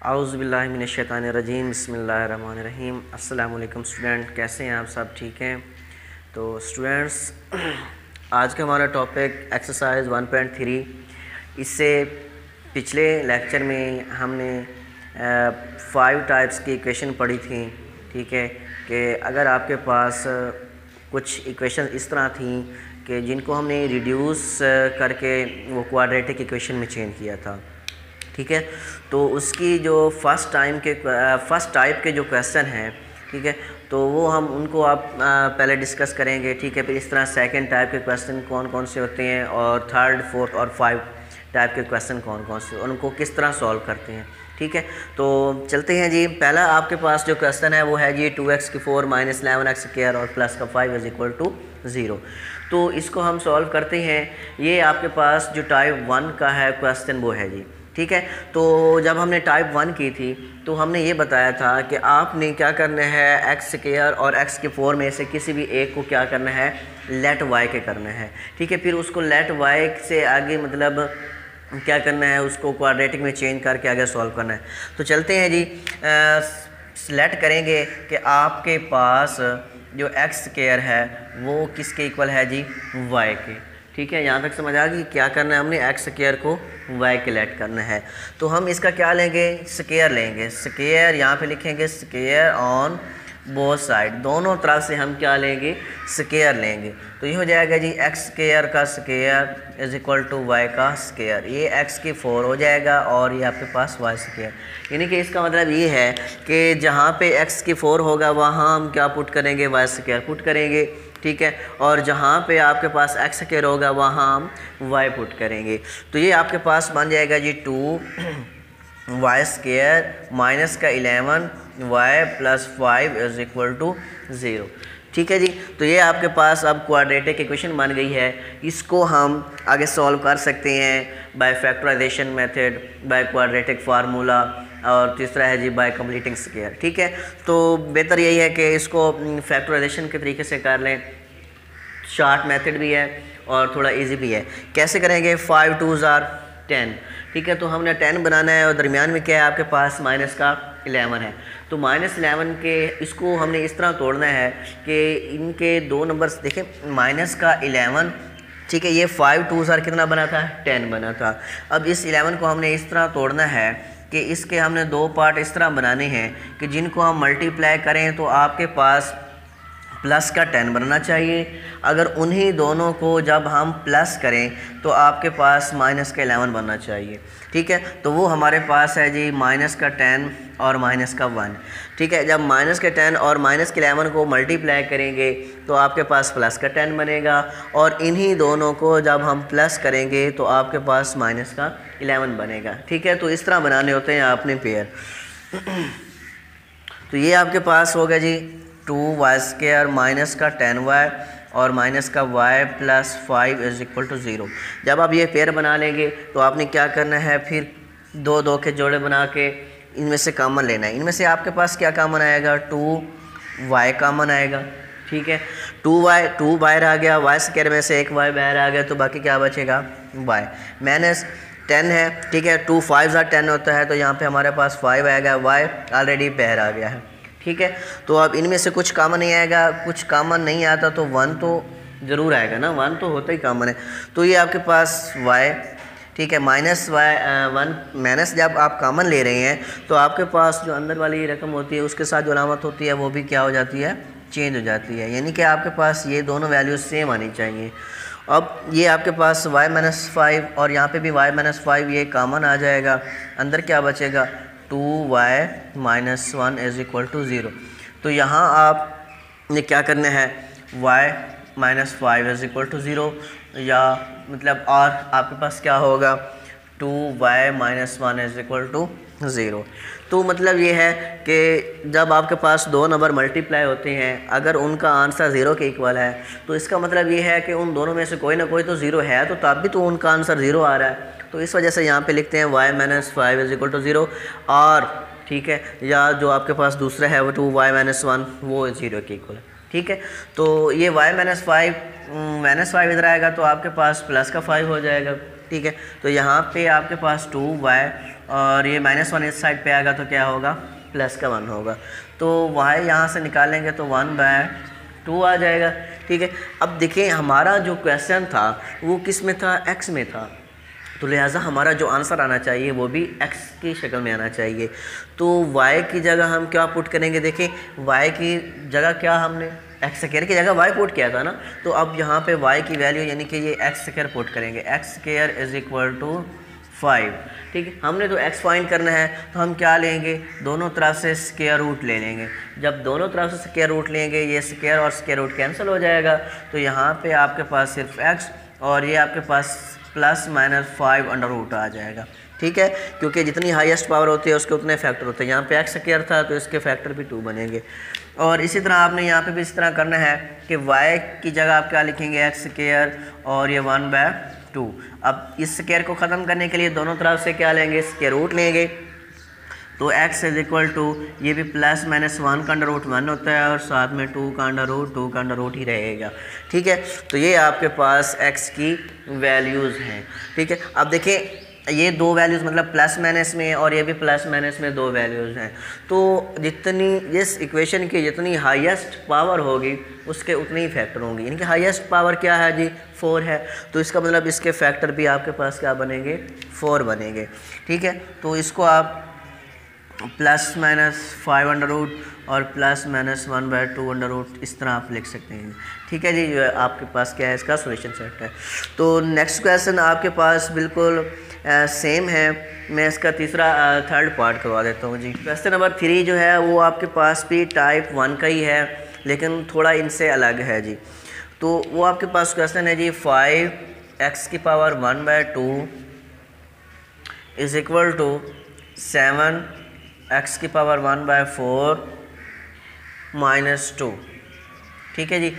आउज़ुबिल्लाहि मिनश्शैतानिर्रजीम बिस्मिल्लाहिर्रहमानिर्रहीम। अस्सलाम वालेकुम स्टूडेंट, कैसे हैं आप? सब ठीक हैं? तो स्टूडेंट्स, आज का हमारा टॉपिक एक्सरसाइज 1.3। इससे पिछले लेक्चर में हमने 5 टाइप्स की इक्वेशन पढ़ी थी। ठीक है कि अगर आपके पास कुछ इक्वेशन इस तरह थी कि जिनको हमने रिड्यूस करके वो क्वाड्रेटिक इक्वेशन में चेंज किया था। ठीक है, तो उसकी जो फर्स्ट टाइप के जो क्वेश्चन हैं, ठीक है, तो वो हम उनको आप पहले डिस्कस करेंगे। ठीक है, फिर इस तरह सेकंड टाइप के क्वेश्चन कौन कौन से होते हैं और थर्ड, फोर्थ और 5 टाइप के क्वेश्चन कौन कौन से, उनको किस तरह सॉल्व करते हैं। ठीक है, तो चलते हैं जी। पहला आपके पास जो क्वेश्चन है वो है जी 2x की 4 माइनस 11x² और प्लस का 5 इज इक्वल टू 0। तो इसको हम सॉल्व करते हैं। ये आपके पास जो टाइप 1 का है क्वेश्चन वो है जी। ठीक है, तो जब हमने टाइप 1 की थी तो हमने ये बताया था कि आपने क्या करना है, x² और x की 4 में से किसी भी एक को क्या करना है, लेट y के करना है। ठीक है, फिर उसको लेट y से आगे मतलब क्या करना है, उसको क्वाड्रेटिक में चेंज करके आगे सॉल्व करना है। तो चलते हैं जी, सेलेक्ट करेंगे कि आपके पास जो x² है वो किसके इक्वल है जी, y के। ठीक है, यहाँ तक समझ आ गई। क्या करना है, हमने x² को y के लेट करना है। तो हम इसका क्या लेंगे, स्क्वायर लेंगे। स्क्वायर यहाँ पे लिखेंगे स्क्वायर ऑन बोथ साइड, दोनों तरफ से हम क्या लेंगे, स्क्वायर लेंगे। तो ये हो जाएगा जी x² का square is equal to y का स्क्वायर। ये x की 4 हो जाएगा और ये आपके पास y²। यानी कि इसका मतलब ये है कि जहाँ पे x की 4 होगा वहाँ हम क्या पुट करेंगे, y² पुट करेंगे। ठीक है, और जहाँ पे आपके पास x² होगा वहाँ हम y पुट करेंगे। तो ये आपके पास बन जाएगा जी 2y² माइनस का 11y plus 5 is equal to 0। ठीक है जी, तो ये आपके पास अब क्वाड्रेटिक इक्वेशन बन गई है। इसको हम आगे सॉल्व कर सकते हैं by factorisation method, by quadratic formula, और तीसरा है जी बाय कंप्लीटिंग स्क्वायर। ठीक है, तो बेहतर यही है कि इसको फैक्टराइजेशन के तरीके से कर लें। शॉर्ट मेथड भी है और थोड़ा इजी भी है। कैसे करेंगे, 5 2s are 10। ठीक है, तो हमने 10 बनाना है और दरमियान में क्या है आपके पास, माइनस का 11 है। तो माइनस 11 के इसको हमने इस तरह तोड़ना है कि इनके दो नंबर्स देखें, माइनस का 11। ठीक है, ये 5 2s are कितना बना था, 10 बना था। अब इस 11 को हमने इस तरह तोड़ना है कि इसके हमने दो पार्ट इस तरह बनाने हैं कि जिनको हम मल्टीप्लाई करें तो आपके पास प्लस का 10 बनना चाहिए। अगर उन्हीं दोनों को जब हम प्लस करें तो आपके पास माइनस का 11 बनना चाहिए। ठीक है, तो वो हमारे पास है जी माइनस का 10 और माइनस का 1। ठीक है, जब माइनस के 10 और माइनस के 11 को मल्टीप्लाई करेंगे तो आपके पास प्लस का 10 बनेगा, और इन्हीं दोनों को जब हम प्लस करेंगे तो आपके पास माइनस का 11 बनेगा। ठीक है, तो इस तरह बनाने होते हैं आपने पेयर। तो ये आपके पास होगा जी 2y² माइनस का 10y और माइनस का y plus 5 is equal to 0। जब आप ये पेयर बना लेंगे तो आपने क्या करना है, फिर दो दो के जोड़े बना के इनमें से कॉमन लेना है। इनमें से आपके पास क्या कॉमन आएगा, 2y कॉमन आएगा। ठीक है, 2 बाहर आ गया, y² में से एक y बाहर आ गया, तो बाकी क्या बचेगा, y माइनस 10 है। ठीक है, 2 5s are 10 होता है, तो यहाँ पे हमारे पास 5 आएगा, y ऑलरेडी बाहर आ गया है। ठीक है, तो अब इनमें से कुछ कॉमन नहीं आएगा, कुछ कॉमन नहीं आता तो 1 तो ज़रूर आएगा ना, 1 तो होता ही कॉमन है। तो ये आपके पास y, ठीक है, माइनस y 1 माइनस जब आप कॉमन ले रहे हैं तो आपके पास जो अंदर वाली रकम होती है उसके साथ जो अलामत होती है वो भी क्या हो जाती है, चेंज हो जाती है। यानी कि आपके पास ये दोनों वैल्यूज सेम आनी चाहिए। अब ये आपके पास y माइनस 5 और यहाँ पे भी y माइनस 5 ये कॉमन आ जाएगा, अंदर क्या बचेगा, 2y minus 1 is equal to 0। तो यहाँ आपने क्या करना है, y minus 5 is equal to 0, या मतलब और आपके पास क्या होगा, 2y minus 1 is equal to 0। तो मतलब ये है कि जब आपके पास दो नंबर मल्टीप्लाई होते हैं, अगर उनका आंसर 0 के इक्वल है तो इसका मतलब ये है कि उन दोनों में से कोई ना कोई तो 0 है, तो तब भी तो उनका आंसर 0 आ रहा है। तो इस वजह से यहाँ पे लिखते हैं y minus 5 is equal to 0। और ठीक है, या जो आपके पास दूसरा है वो 2y माइनस 1 वो 0 के इक्वल है। ठीक है, तो ये y माइनस 5 इधर आएगा तो आपके पास प्लस का 5 हो जाएगा। ठीक है, तो यहाँ पे आपके पास 2y और ये -1 इस साइड पे आएगा तो क्या होगा, प्लस का 1 होगा। तो y यहाँ से निकालेंगे तो 1/2 आ जाएगा। ठीक है, अब देखिए हमारा जो क्वेश्चन था वो किस में था, x में था, तो लिहाजा हमारा जो आंसर आना चाहिए वो भी x की शक्ल में आना चाहिए। तो y की जगह हम क्या पुट करेंगे, देखें y की जगह क्या हमने एक्स स्क्वायर की जगह y पुट किया था ना, तो अब यहाँ पे y की वैल्यू यानी कि ये एक्स स्क्वायर पुट करेंगे, x square is equal to 5। ठीक है, हमने तो x फाइंड करना है तो हम क्या लेंगे, दोनों तरफ से स्क्वायर रूट ले लेंगे। जब दोनों तरफ से स्क्वायर रूट लेंगे ये स्क्वायर और स्क्वायर रूट कैंसिल हो जाएगा, तो यहाँ पे आपके पास सिर्फ x और ये आपके पास +-5 आ जाएगा। ठीक है, क्योंकि जितनी हाईएस्ट पावर होती है उसके उतने फैक्टर होते हैं। यहाँ पे x स्क्वायर था तो इसके फैक्टर भी 2 बनेंगे। और इसी तरह आपने यहाँ पे भी इस तरह करना है कि y की जगह आप क्या लिखेंगे, एक्स स्क्वायर और ये 1/2। अब इस स्क्वायर को ख़त्म करने के लिए दोनों तरफ से क्या लेंगे, स्क्वायर रूट लेंगे। तो x इज इक्वल टू ये भी +-1 का √1 होता है और साथ में 2 का √ ही रहेगा। ठीक है, तो ये आपके पास x की वैल्यूज़ हैं। ठीक है, अब देखिए ये 2 वैल्यूज़ मतलब प्लस माइनस में और ये भी प्लस माइनस में 2 वैल्यूज़ हैं। तो जितनी इस इक्वेशन की जितनी हाईएस्ट पावर होगी उसके उतने ही फैक्टर होंगे, यानी कि हाईएस्ट पावर क्या है जी, 4 है, तो इसका मतलब इसके फैक्टर भी आपके पास क्या बनेंगे, 4 बनेंगे। ठीक है, तो इसको आप +-5 और +-1/2 इस तरह आप लिख सकते हैं। ठीक है जी, जो आपके पास क्या है, इसका सॉल्यूशन सेट है। तो नेक्स्ट क्वेश्चन आपके पास बिल्कुल सेम है, मैं इसका थर्ड पार्ट करवा देता हूँ जी। क्वेश्चन नंबर 3 जो है वो आपके पास भी टाइप 1 का ही है लेकिन थोड़ा इनसे अलग है जी। तो वो आपके पास क्वेश्चन है जी, 5x⁻1/2 is equal to 7x⁻1/4 -2। ठीक है जी,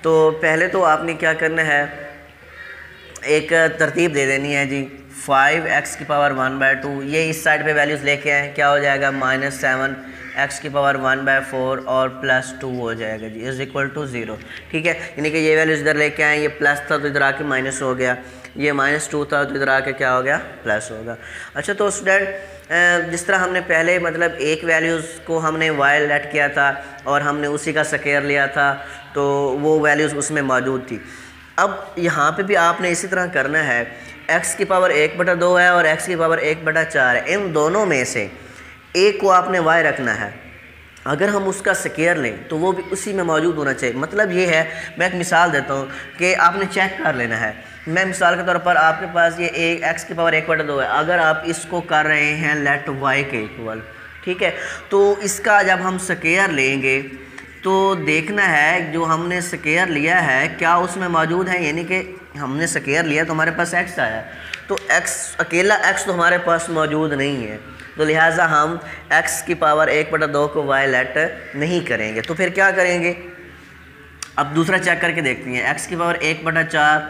तो पहले तो आपने क्या करना है, एक तरतीब दे देनी है जी। 5x⁻1/2 ये इस साइड पे वैल्यूज़ लेके आए, क्या हो जाएगा, -7x⁻1/4 और +2 हो जाएगा जी, इज इक्वल टू 0। ठीक है, यानी कि ये वैल्यूज़ इधर लेके आए, ये प्लस था तो इधर आके माइनस हो गया, ये -2 था तो इधर आके क्या हो गया, प्लस होगा। अच्छा, तो स्टूडेंट जिस तरह हमने पहले मतलब एक वैल्यूज़ को हमने y लेट किया था और हमने उसी का स्क्वायर लिया था तो वो वैल्यूज़ उसमें मौजूद थी। अब यहाँ पे भी आपने इसी तरह करना है, x⁻1/2 है और x⁻1/4 है, इन दोनों में से एक को आपने y रखना है। अगर हम उसका स्क्वायर लें तो वो भी उसी में मौजूद होना चाहिए। मतलब ये है, मैं एक मिसाल देता हूँ कि आपने चेक कर लेना है। मैं मिसाल के तौर पर आपके पास ये x⁻1/2 है, अगर आप इसको कर रहे हैं लेट y के इक्वल, ठीक है, तो इसका जब हम स्क्वायर लेंगे तो देखना है जो हमने स्क्वायर लिया है क्या उसमें मौजूद है, यानी कि हमने स्क्वायर लिया तो हमारे पास x आया, तो x अकेला x तो हमारे पास मौजूद नहीं है, तो लिहाजा हम x⁻1/2 को y लेट नहीं करेंगे। तो फिर क्या करेंगे, अब दूसरा चेक करके देखते हैं, x⁻1/4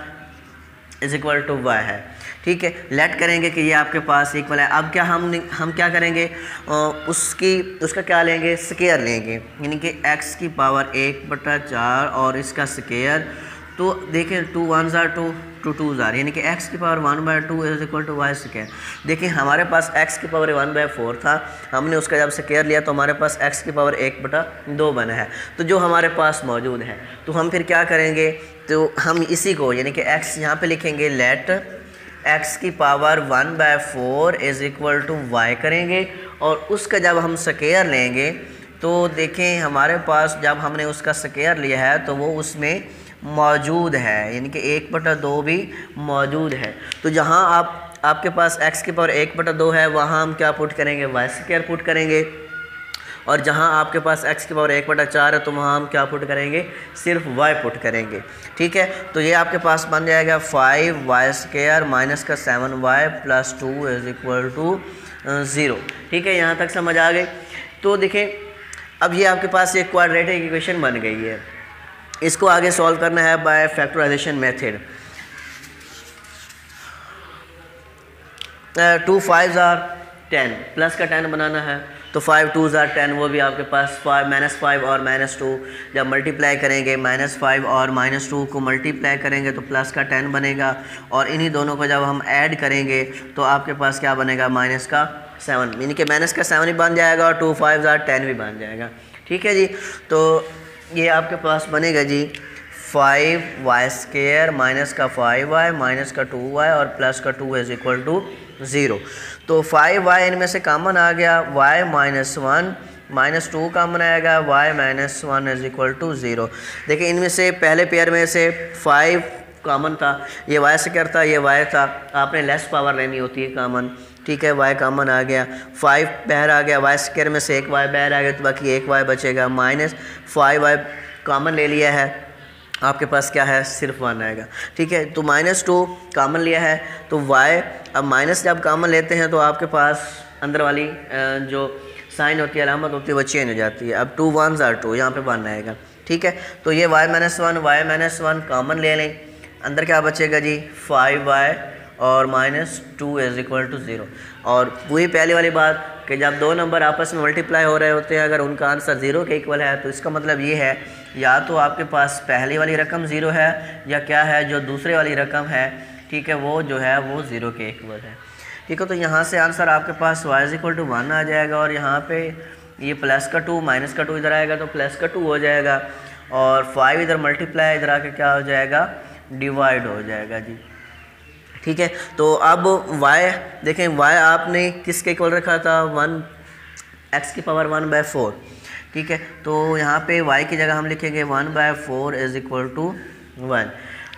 is equal to y है। ठीक है, लेट करेंगे कि ये आपके पास इक्वल है। अब क्या हम क्या करेंगे, उसका क्या लेंगे, स्क्वायर लेंगे, यानी कि x⁻1/4 और इसका स्क्वायर। तो देखिए 2 1s are 2 2 2s are, यानी कि x⁻1/2 is equal to y square. देखिए हमारे पास x⁻1/4 था, हमने उसका जब स्क्वायर लिया तो हमारे पास x⁻1/2 बना है, तो जो हमारे पास मौजूद है। तो हम फिर क्या करेंगे, तो हम इसी को यानी कि x यहाँ पे लिखेंगे, let x⁻1/4 is equal to y करेंगे और उसका जब हम स्क्वायर लेंगे तो देखें हमारे पास जब हमने उसका स्क्वायर लिया है तो वो उसमें मौजूद है, यानी कि 1/2 भी मौजूद है। तो जहाँ आपके पास x⁻1/2 है वहाँ हम क्या पुट करेंगे, y स्क्वायर पुट करेंगे, और जहाँ आपके पास x⁻1/4 है तो वहाँ हम क्या पुट करेंगे, सिर्फ y पुट करेंगे। ठीक है, तो ये आपके पास बन जाएगा 5y² माइनस का 7y plus 2 is equal to 0। ठीक है, यहाँ तक समझ आ गई। तो देखें अब ये आपके पास एक क्वाड्रेटिक इक्वेशन बन गई है, इसको आगे सॉल्व करना है by factorisation method. 2 5s are 10, plus का 10 बनाना है तो 5 2s are 10, वो भी आपके पास -5 और -2 जब मल्टीप्लाई करेंगे, -5 और -2 को मल्टीप्लाई करेंगे तो प्लस का 10 बनेगा, और इन्हीं दोनों को जब हम ऐड करेंगे तो आपके पास क्या बनेगा, माइनस का 7, यानी कि माइनस का 7 भी बन जाएगा और 2 5 10 भी बन जाएगा। ठीक है जी, तो ये आपके पास बनेगा जी 5y² माइनस का 5y माइनस का 2y और प्लस का 2 इज इक्वल टू 0। तो 5y इनमें से कॉमन आ गया, y माइनस 1 माइनस 2 कॉमन आएगा, y minus 1 is equal to 0। देखिए इनमें से पहले पेयर में से 5 कॉमन था, ये y से करता, ये y था, आपने लेस पावर लेनी होती है कॉमन। ठीक है, y कॉमन आ गया, 5 बाहर आ गया, y² में से एक y बाहर आ गया तो बाकी एक y बचेगा, माइनस 5y कॉमन ले लिया है, आपके पास क्या है, सिर्फ 1 आएगा। ठीक है, तो -2 कॉमन लिया है तो y, अब माइनस जब कॉमन लेते हैं तो आपके पास अंदर वाली जो साइन होती है, अलामत होती है, वो चेंज हो जाती है। अब 2 1s are 2, यहाँ पे 1 आएगा। ठीक है, तो ये y-1 कॉमन ले लें, अंदर क्या बचेगा जी 5y और -2 इज इक्वल टू 0। और वही पहले वाली बात कि जब दो नंबर आपस में मल्टीप्लाई हो रहे होते हैं, अगर उनका आंसर 0 के इक्वल है तो इसका मतलब ये है या तो आपके पास पहली वाली रकम 0 है या क्या है, जो दूसरे वाली रकम है, ठीक है, वो जो है वो 0 के इक्वल है। ठीक है, तो यहाँ से आंसर आपके पास y इज इक्वल टू 1 आ जाएगा और यहाँ पे ये प्लस का 2 माइनस का 2 इधर आएगा तो प्लस का 2 हो जाएगा और 5 इधर मल्टीप्लाई इधर आके क्या हो जाएगा, डिवाइड हो जाएगा जी। ठीक है, तो अब y देखें, y आपने किसके इक्वल रखा था, 1 x की पावर 1/4। ठीक है, तो यहाँ पे y की जगह हम लिखेंगे 1/4 इज इक्वल टू 1।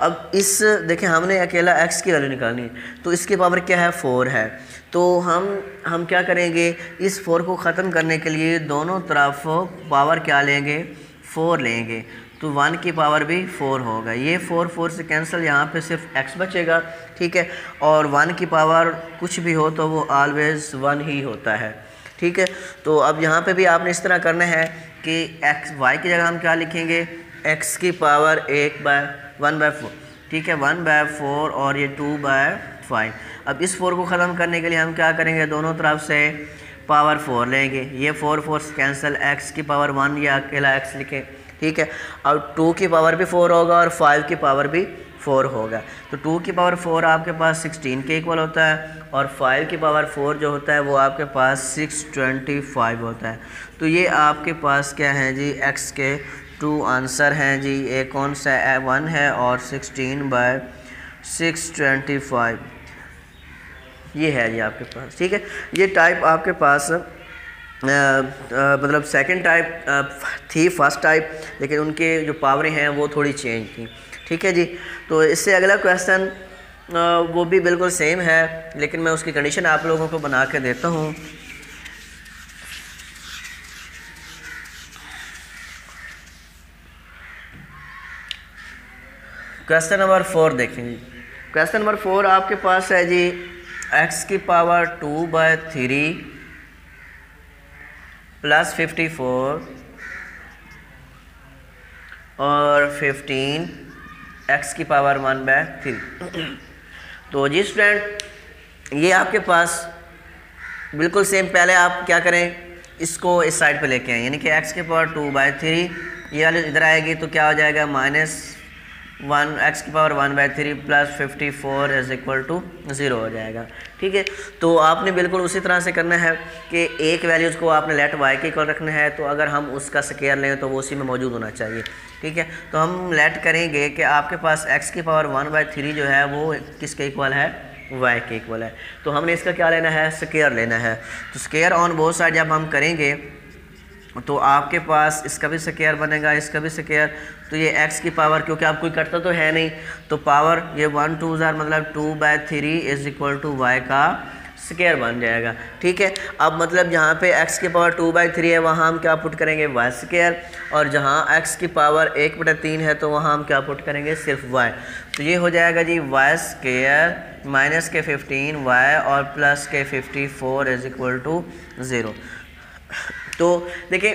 अब इस देखें हमने अकेला x की वैल्यू निकालनी है तो इसकी पावर क्या है, 4 है। तो हम क्या करेंगे, इस 4 को ख़त्म करने के लिए दोनों तरफ पावर क्या लेंगे, 4 लेंगे, तो 1 की पावर भी 4 होगा। ये 4 से कैंसिल, यहाँ पे सिर्फ x बचेगा। ठीक है, और 1 की पावर कुछ भी हो तो वो ऑलवेज़ 1 ही होता है। ठीक है, तो अब यहाँ पे भी आपने इस तरह करना है कि y की जगह हम क्या लिखेंगे, x की पावर 1/4। ठीक है, 1/4 और ये 2/5। अब इस 4 को ख़त्म करने के लिए हम क्या करेंगे, दोनों तरफ से पावर 4 लेंगे, ये 4 से कैंसिल, x की पावर 1 या अकेला x लिखें। ठीक है, अब 2 की पावर भी 4 होगा और 5 की पावर भी 4 होगा, तो 2 की पावर 4 आपके पास 16 के इक्वल होता है और 5 की पावर 4 जो होता है वो आपके पास 625 होता है। तो ये आपके पास क्या है जी, x के 2 आंसर हैं जी, एक कौन सा 1 है और 16/625 ये है जी आपके पास। ठीक है, ये टाइप आपके पास मतलब सेकंड टाइप थी, फर्स्ट टाइप, लेकिन उनके जो पावरें हैं वो थोड़ी चेंज थी। ठीक है जी, तो इससे अगला क्वेश्चन वो भी बिल्कुल सेम है, लेकिन मैं उसकी कंडीशन आप लोगों को बना के देता हूँ। क्वेश्चन नंबर 4 देखेंगे। क्वेश्चन नंबर 4 आपके पास है जी, x की पावर 2/3 प्लस 54 और 15 x की पावर 1/3। तो जी स्टूडेंट, ये आपके पास बिल्कुल सेम, पहले आप क्या करें, इसको इस साइड पे लेके आए, यानी कि x की पावर 2/3 ये वाली इधर आएगी तो क्या हो जाएगा, -1 x की power 1/3 plus 54 is equal to 0 हो जाएगा। ठीक है, तो आपने बिल्कुल उसी तरह से करना है कि एक वैल्यूज़ को आपने लेट y के इक्वल रखना है, तो अगर हम उसका स्क्वायर लें तो वो उसी में मौजूद होना चाहिए। ठीक है, तो हम लेट करेंगे कि आपके पास x की पावर 1/3 जो है वो किसके इक्वल है, y के इक्वल है। तो हमने इसका क्या लेना है, स्क्वायर लेना है। तो स्क्वायर ऑन बोथ साइड जब हम करेंगे तो आपके पास इसका भी स्क्वायर बनेगा, इसका भी स्क्वायर, तो ये x की पावर, क्योंकि आप कोई कटता तो है नहीं, तो पावर ये 1 2 मतलब 2/3 इज इक्वल टू y का स्क्वायर बन जाएगा। ठीक है, अब मतलब जहाँ पे x की पावर 2/3 है वहाँ हम क्या पुट करेंगे, y स्क्वायर, और जहाँ x की पावर 1/3 है तो वहाँ हम क्या पुट करेंगे, सिर्फ y। तो ये हो जाएगा जी y स्क्वायर माइनस के 15y और प्लस के 54 इज इक्वल टू 0। तो देखिए,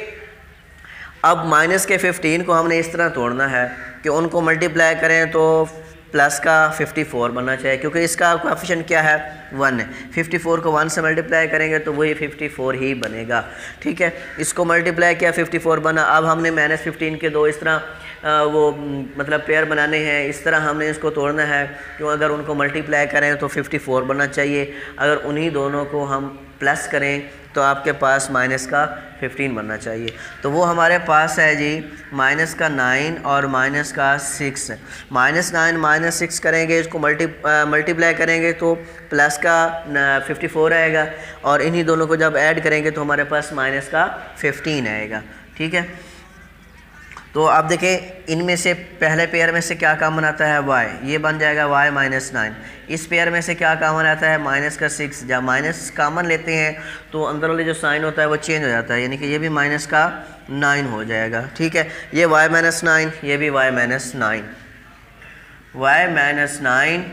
अब माइनस के 15 को हमने इस तरह तोड़ना है कि उनको मल्टीप्लाई करें तो प्लस का 54 बनना चाहिए, क्योंकि इसका कोएफिशिएंट क्या है 1 है। 54 को 1 से मल्टीप्लाई करेंगे तो वही 54 ही बनेगा। ठीक है, इसको मल्टीप्लाई किया 54 बना। अब हमने -15 के दो इस तरह वो मतलब पेयर बनाने हैं, इस तरह हमने इसको तोड़ना है। क्यों, अगर उनको मल्टीप्लाई करें तो 54 बनना चाहिए, अगर उन्हीं दोनों को हम प्लस करें तो आपके पास माइनस का 15 बनना चाहिए। तो वो हमारे पास है जी माइनस का 9 और माइनस का 6। -9 -6 करेंगे, इसको मल्टीप्लाई करेंगे तो प्लस का 54 आएगा, और इन्हीं दोनों को जब ऐड करेंगे तो हमारे पास माइनस का 15 आएगा। ठीक है, तो आप देखें इनमें से पहले पेयर में से क्या कॉमन आता है y, ये बन जाएगा y -9। इस पेयर में से क्या कॉमन आता है माइनस का 6। जब माइनस कॉमन लेते हैं तो अंदर वाले जो साइन होता है वो चेंज हो जाता है, यानी कि ये भी माइनस का 9 हो जाएगा। ठीक है, ये y -9, ये भी y -9, y -9,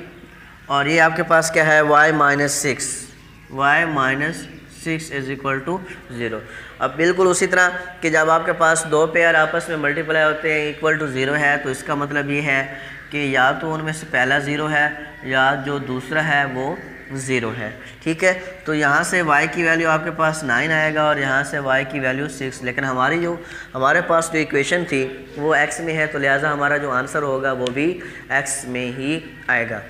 और ये आपके पास क्या है y -6, y -6 is equal to 0। अब बिल्कुल उसी तरह कि जब आपके पास दो पेयर आपस में मल्टीप्लाई होते हैं इक्वल टू 0 है, तो इसका मतलब ये है कि या तो उनमें से पहला 0 है या जो दूसरा है वो 0 है। ठीक है, तो यहाँ से y की वैल्यू आपके पास 9 आएगा और यहाँ से y की वैल्यू 6, लेकिन हमारे पास जो इक्वेशन थी वो x में है, तो लिहाजा हमारा जो आंसर होगा वो भी x में ही आएगा।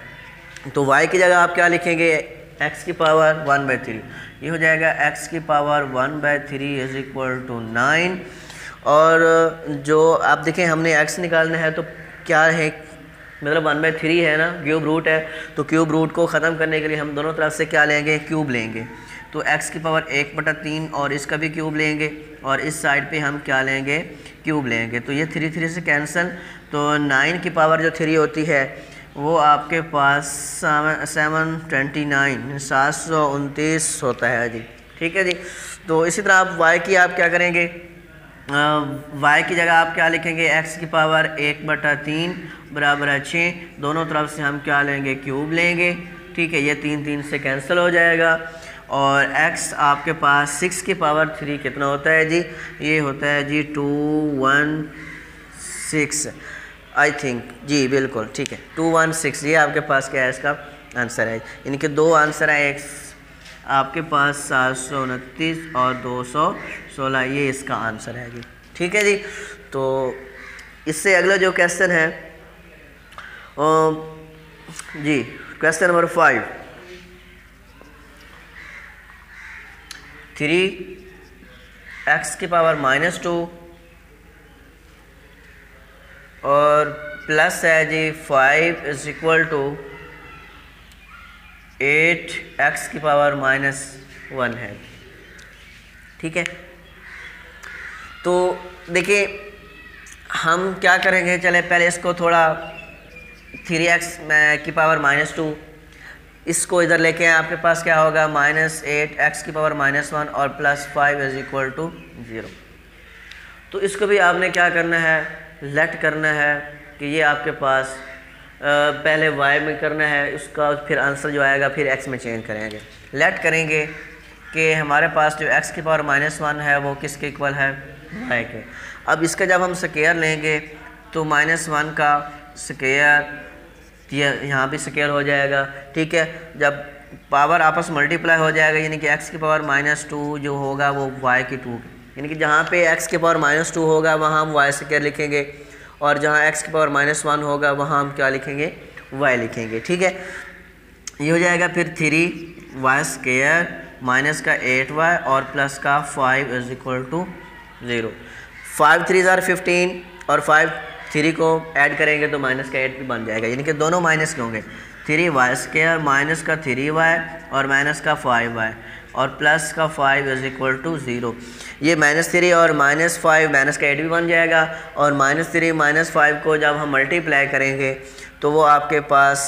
तो y की जगह आप क्या लिखेंगे, x की पावर 1/3, ये हो जाएगा x की पावर 1/3 इज इक्वल टू 9। और जो आप देखें हमने x निकालना है तो क्या है, मतलब 1/3 है ना, क्यूब रूट है, तो क्यूब रूट को ख़त्म करने के लिए हम दोनों तरफ से क्या लेंगे, क्यूब लेंगे। तो x की पावर 1/3 और इसका भी क्यूब लेंगे, और इस साइड पे हम क्या लेंगे, क्यूब लेंगे। तो ये 3 से कैंसिल, तो 9 की पावर जो 3 होती है वो आपके पास 729 होता है जी। ठीक है जी, तो इसी तरह आप y की आप क्या करेंगे, y की जगह आप क्या लिखेंगे, x की पावर 1/3 बराबर है 6, दोनों तरफ से हम क्या लेंगे, क्यूब लेंगे। ठीक है, ये 3 से कैंसिल हो जाएगा, और x आपके पास 6 की पावर 3 कितना होता है जी, ये होता है जी 216 आई थिंक जी, बिल्कुल ठीक है 216, ये आपके पास क्या है, इसका आंसर है। इनके दो आंसर है, एक आपके पास 729 और 216, ये इसका आंसर है जी। ठीक है जी, तो इससे अगला जो क्वेश्चन है जी, क्वेश्चन नंबर 5, 3x की पावर -2 और प्लस है जी 5 इज इक्वल टू 8x की पावर -1 है। ठीक है, तो देखिए हम क्या करेंगे, चले पहले इसको थोड़ा 3x की पावर -2 इसको इधर लेके आए, आपके पास क्या होगा -8x की पावर -1 और +5 इज इक्वल टू 0। तो इसको भी आपने क्या करना है, लेट करना है कि ये आपके पास पहले y में करना है, उसका फिर आंसर जो आएगा फिर x में चेंज करेंगे। लेट करेंगे कि हमारे पास जो x की पावर -1 है वो किसके इक्वल है, y के। अब इसका जब हम स्क्वायर लेंगे तो -1 का स्क्वायर यहाँ भी स्क्वायर हो जाएगा। ठीक है, जब पावर आपस मल्टीप्लाई हो जाएगा, यानी कि x की पावर -2 जो होगा वो y की 2, यानी कि जहाँ पे x की पावर -2 होगा वहाँ हम y स्क्वायर लिखेंगे, और जहाँ x की पावर -1 होगा वहाँ हम क्या लिखेंगे, y लिखेंगे। ठीक है, ये हो जाएगा फिर 3y स्क्वायर माइनस का 8y और प्लस का 5 इज इक्वल टू 0। 5 3 = 15 और 5 3 को ऐड करेंगे तो माइनस का 8 भी बन जाएगा, यानी कि दोनों माइनस के होंगे। 3y स्क्वायर माइनस का 3y और माइनस का 5y और प्लस का 5 इज इक्वल टू 0। ये -3 और -5 माइनस का 8 भी बन जाएगा, और -3 -5 को जब हम मल्टीप्लाई करेंगे तो वो आपके पास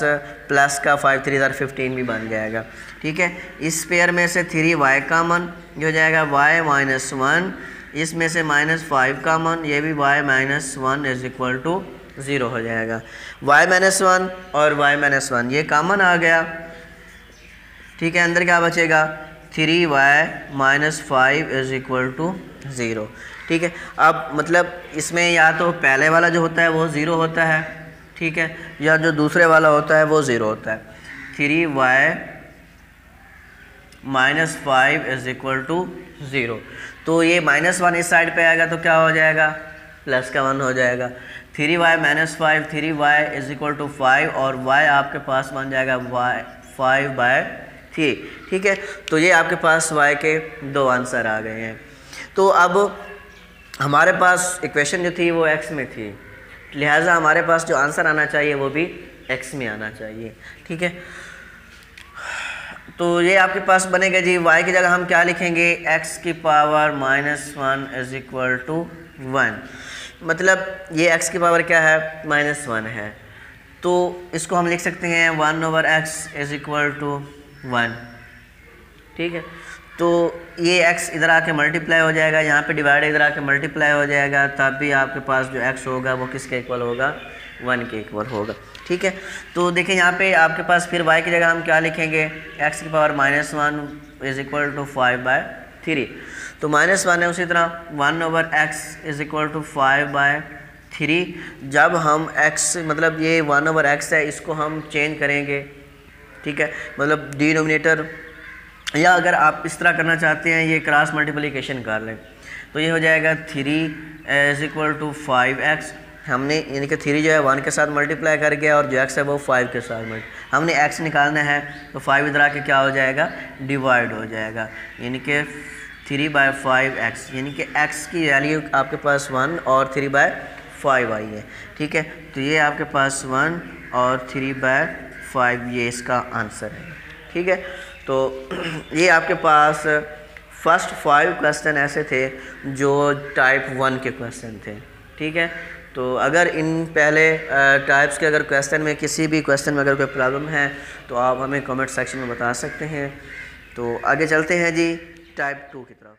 प्लस का 5 3 = 15 भी बन जाएगा। ठीक है, इस पेयर में से 3y कॉमन, ये हो जाएगा y -1, इसमें से -5 कॉमन, ये भी y -1 इज इक्वल टू 0 हो जाएगा। y -1 और y -1 ये कॉमन आ गया। ठीक है, अंदर क्या बचेगा, 3y -5 इज इक्वल टू 0। ठीक है, अब मतलब इसमें या तो पहले वाला जो होता है वो 0 होता है, ठीक है, या जो दूसरे वाला होता है वो 0 होता है। 3y minus 5 is equal to 0। तो ये -1 इस साइड पे आएगा तो क्या हो जाएगा, प्लस का 1 हो जाएगा। 3y minus 5, 3y is equal to 5 और y आपके पास बन जाएगा y 5/3। ठीक है, तो ये आपके पास y के 2 आंसर आ गए हैं। तो अब हमारे पास इक्वेशन जो थी वो x में थी, लिहाजा हमारे पास जो आंसर आना चाहिए वो भी x में आना चाहिए। ठीक है, तो ये आपके पास बनेगा जी, y की जगह हम क्या लिखेंगे, x की पावर -1 इज इक्वल टू 1। मतलब ये x की पावर क्या है, -1 है, तो इसको हम लिख सकते हैं 1/x इज इक्वल टू 1। ठीक है, तो ये x इधर आके मल्टीप्लाई हो जाएगा, यहाँ पे डिवाइड इधर आके मल्टीप्लाई हो जाएगा, तब भी आपके पास जो x होगा वो किसके इक्वल होगा, 1 के इक्वल होगा। ठीक है, तो देखिए यहाँ पे आपके पास फिर y की जगह हम क्या लिखेंगे, x की पावर -1 इज इक्वल टू 5/3। तो -1 है, उसी तरह 1/x इज इक्वल टू 5/3। जब हम x मतलब ये 1/x है, इसको हम चेंज करेंगे। ठीक है, मतलब डिनोमिनेटर, या अगर आप इस तरह करना चाहते हैं ये क्रॉस मल्टीप्लिकेशन कर लें तो ये हो जाएगा 3 इज इक्वल टू 5x। हमने यानी कि 3 जो है 1 के साथ मल्टीप्लाई कर गया और जो x है वो 5 के साथ हमने x निकालना है, तो 5 इधर आके क्या हो जाएगा, डिवाइड हो जाएगा, यानी कि 3/5x, यानी कि x की वैल्यू आपके पास 1 और 3/5 आई है। ठीक है, तो ये आपके पास 1 और 3/5 ये इसका आंसर है। ठीक है, तो ये आपके पास फर्स्ट 5 क्वेश्चन ऐसे थे जो टाइप 1 के क्वेश्चन थे। ठीक है, तो अगर इन पहले टाइप्स के अगर क्वेश्चन में किसी भी क्वेश्चन में अगर कोई प्रॉब्लम है तो आप हमें कमेंट सेक्शन में बता सकते हैं। तो आगे चलते हैं जी टाइप 2 की तरफ।